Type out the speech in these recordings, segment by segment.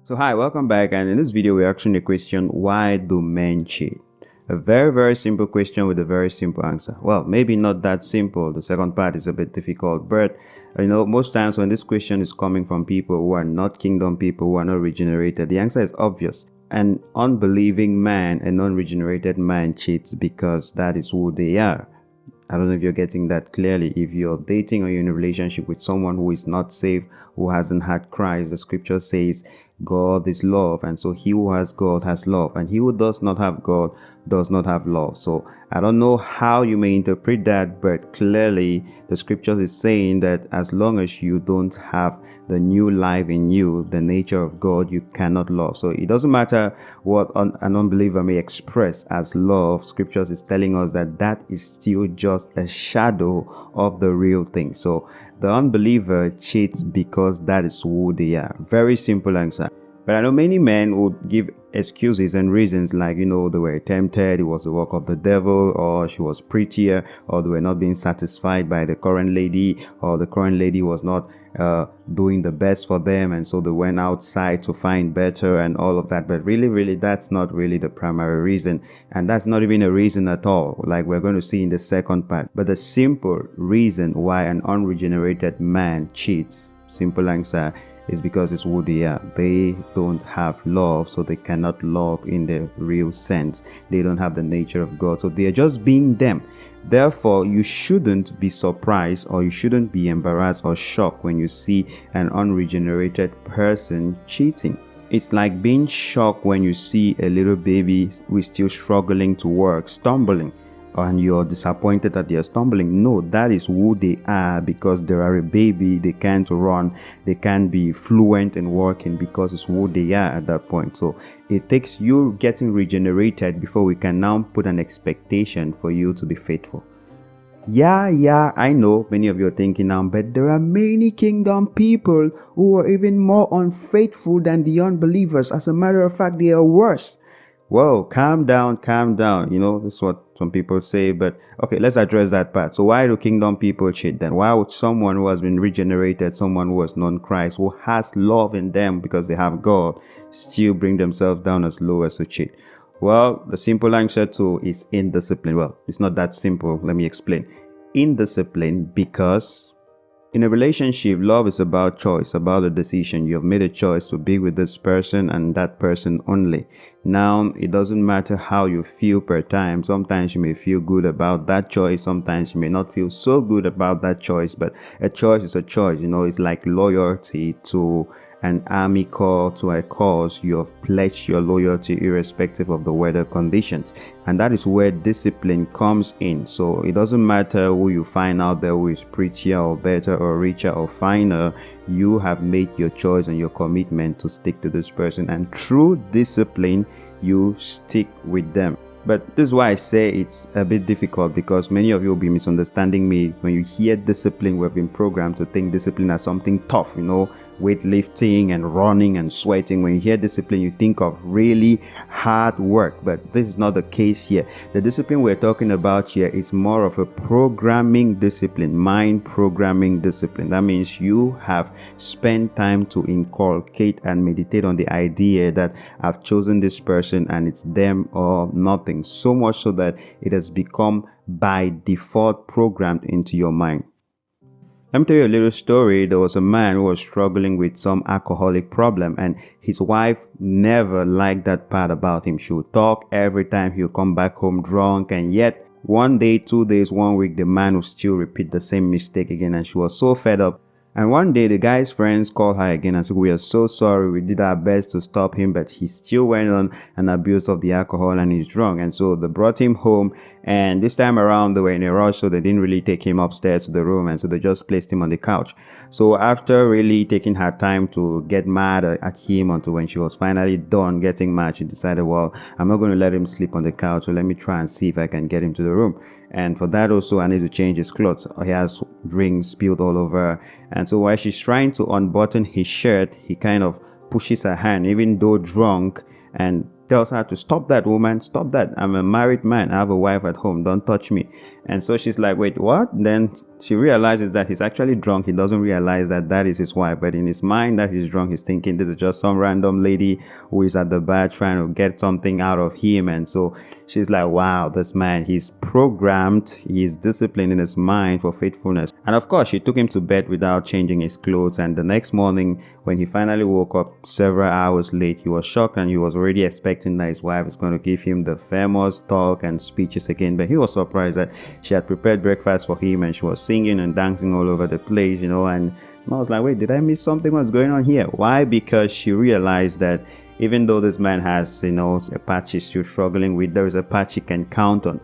So hi, welcome back, and in this video we're asking the question, why do men cheat? A very simple question with a very simple answer. Well, maybe not that simple. The second part is a bit difficult, but most times when this question is coming from people who are not kingdom people, who are not regenerated, the answer is obvious. An unbelieving man, an unregenerated man cheats because that is who they are. I don't know if you're getting that clearly. If you're dating or you're in a relationship with someone who is not saved, who hasn't had Christ, the scripture says God is love, and so he who has God has love, and he who does not have God does not have love. So I don't know how you may interpret that, but clearly the scripture is saying that as long as you don't have the new life in you, the nature of God, you cannot love. So it doesn't matter what an unbeliever may express as love. Scriptures is telling us that that is still just a shadow of the real thing. So the unbeliever cheats because that is who they are. Very simple answer. But I know many men would give excuses and reasons like, they were tempted, it was the work of the devil, or she was prettier, or they were not being satisfied by the current lady, or the current lady was not doing the best for them, and so they went outside to find better and all of that. But really, that's not really the primary reason, and that's not even a reason at all, like we're going to see in the second part. But the simple reason why an unregenerated man cheats, simple answer, is because it's who they are. They don't have love, so they cannot love in the real sense. They don't have the nature of God, so they are just being them. Therefore, you shouldn't be surprised, or you shouldn't be embarrassed or shocked when you see an unregenerated person cheating. It's like being shocked when you see a little baby who is still struggling to walk, stumbling, and you're disappointed that they are stumbling. No, that is who they are, because they are a baby. They can't run, they can't be fluent in walking, because it's who they are at that point. So it takes you getting regenerated before we can now put an expectation for you to be faithful. Yeah, I know many of you are thinking now, but there are many kingdom people who are even more unfaithful than the unbelievers. As a matter of fact, they are worse. Whoa, calm down. This is what some people say, but okay, let's address that part. So why do kingdom people cheat then? Why would someone who has been regenerated, someone who has known Christ, who has love in them because they have God, still bring themselves down as low as to cheat? Well, the simple answer to is indiscipline. Well, it's not that simple. Let me explain. Indiscipline because in a relationship, love is about choice, about a decision. You have made a choice to be with this person and that person only. Now, it doesn't matter how you feel per time. Sometimes you may feel good about that choice. Sometimes you may not feel so good about that choice. But a choice is a choice. It's like loyalty to an army corps, to a cause. You have pledged your loyalty irrespective of the weather conditions, and that is where discipline comes in. So it doesn't matter who you find out there who is prettier or better or richer or finer. You have made your choice and your commitment to stick to this person, and through discipline you stick with them. But this is why I say it's a bit difficult, because many of you will be misunderstanding me. When you hear discipline, we've been programmed to think discipline as something tough, weightlifting and running and sweating. When you hear discipline, you think of really hard work, but this is not the case here. The discipline we're talking about here is more of a programming discipline, mind programming discipline. That means you have spent time to inculcate and meditate on the idea that I've chosen this person and it's them or nothing. So much so that it has become by default programmed into your mind. Let me tell you a little story. There was a man who was struggling with some alcoholic problem, and his wife never liked that part about him. She would talk every time he would come back home drunk, and yet one day, 2 days, 1 week, the man would still repeat the same mistake again, and she was so fed up. And one day, the guy's friends called her again and said, "We are so sorry. We did our best to stop him, but he still went on and abused of the alcohol and he's drunk." And so they brought him home. And this time around, they were in a rush, so they didn't really take him upstairs to the room. And so they just placed him on the couch. So after really taking her time to get mad at him, until when she was finally done getting mad, she decided, well, I'm not going to let him sleep on the couch. So let me try and see if I can get him to the room. And for that also, I need to change his clothes. He has drinks spilled all over. And so while she's trying to unbutton his shirt, he kind of pushes her hand, even though drunk, and tells her to stop that, woman, stop that. I'm a married man. I have a wife at home. Don't touch me. And so she's like, wait, what? Then she realizes that he's actually drunk. He doesn't realize that that is his wife. But in his mind that he's drunk, he's thinking this is just some random lady who is at the bar trying to get something out of him. And so she's like, wow, this man, he's programmed. He's disciplined in his mind for faithfulness. And of course, she took him to bed without changing his clothes. And the next morning, when he finally woke up several hours late, he was shocked and he was already expecting that his wife is going to give him the famous talk and speeches again. But he was surprised that she had prepared breakfast for him and she was singing and dancing all over the place, and I was like, wait, did I miss something? What's going on here? Why? Because she realized that even though this man has, a patch he's still struggling with, there is a patch he can count on.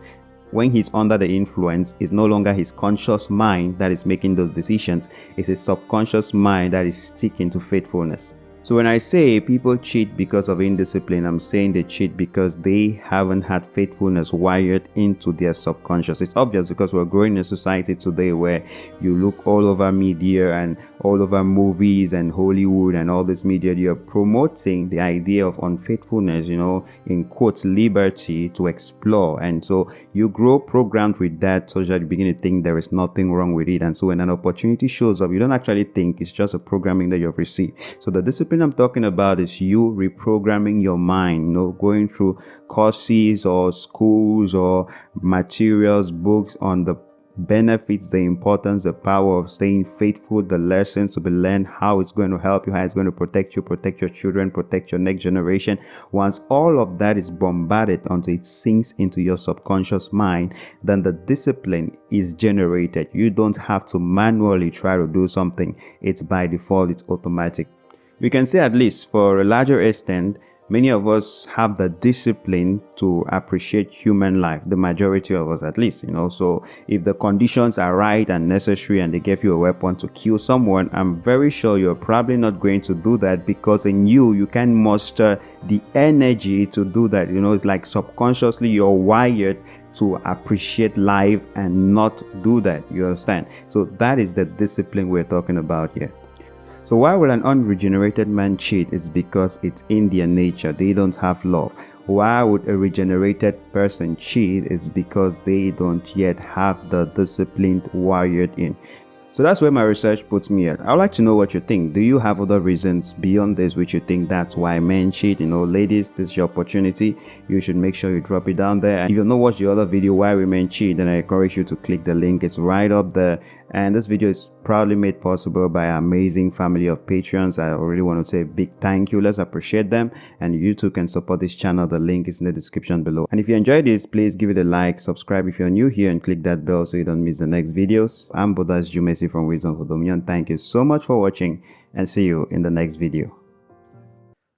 When he's under the influence, it's no longer his conscious mind that is making those decisions. It's his subconscious mind that is sticking to faithfulness. So when I say people cheat because of indiscipline, I'm saying they cheat because they haven't had faithfulness wired into their subconscious. It's obvious because we're growing in a society today where you look all over media and all over movies and Hollywood and all this media. You're promoting the idea of unfaithfulness, in quotes, liberty to explore. And so you grow programmed with that so that you begin to think there is nothing wrong with it. And so when an opportunity shows up, you don't actually think it's just a programming that you've received. So the discipline I'm talking about is you reprogramming your mind, going through courses or schools or materials, books on the benefits, the importance, the power of staying faithful, the lessons to be learned, how it's going to help you, how it's going to protect you, protect your children, protect your next generation. Once all of that is bombarded until it sinks into your subconscious mind, then the discipline is generated. You don't have to manually try to do something. It's by default, it's automatic. We can say, at least for a larger extent, many of us have the discipline to appreciate human life, the majority of us at least, So if the conditions are right and necessary and they give you a weapon to kill someone, I'm very sure you're probably not going to do that, because in you can muster the energy to do that. It's like subconsciously you're wired to appreciate life and not do that. You understand? So that is the discipline we're talking about here. So why will an unregenerated man cheat? It's because it's in their nature. They don't have love. Why would a regenerated person cheat? It's because they don't yet have the discipline wired in. So that's where my research puts me at. I'd like to know what you think. Do you have other reasons beyond this which you think that's why men cheat? Ladies, this is your opportunity. You should make sure you drop it down there. And if you've not watched the other video, Why Women Cheat, then I encourage you to click the link. It's right up there. And this video is proudly made possible by our amazing family of patrons. I already want to say a big thank you. Let's appreciate them. And you too can support this channel. The link is in the description below. And if you enjoyed this, please give it a like, subscribe if you're new here, and click that bell so you don't miss the next videos. I'm Bodas Djoumessi from Wisdom for Dominion. Thank you so much for watching, and see you in the next video.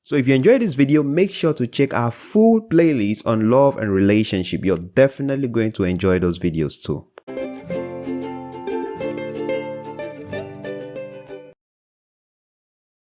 So if you enjoyed this video, make sure to check our full playlist on love and relationship. You're definitely going to enjoy those videos too.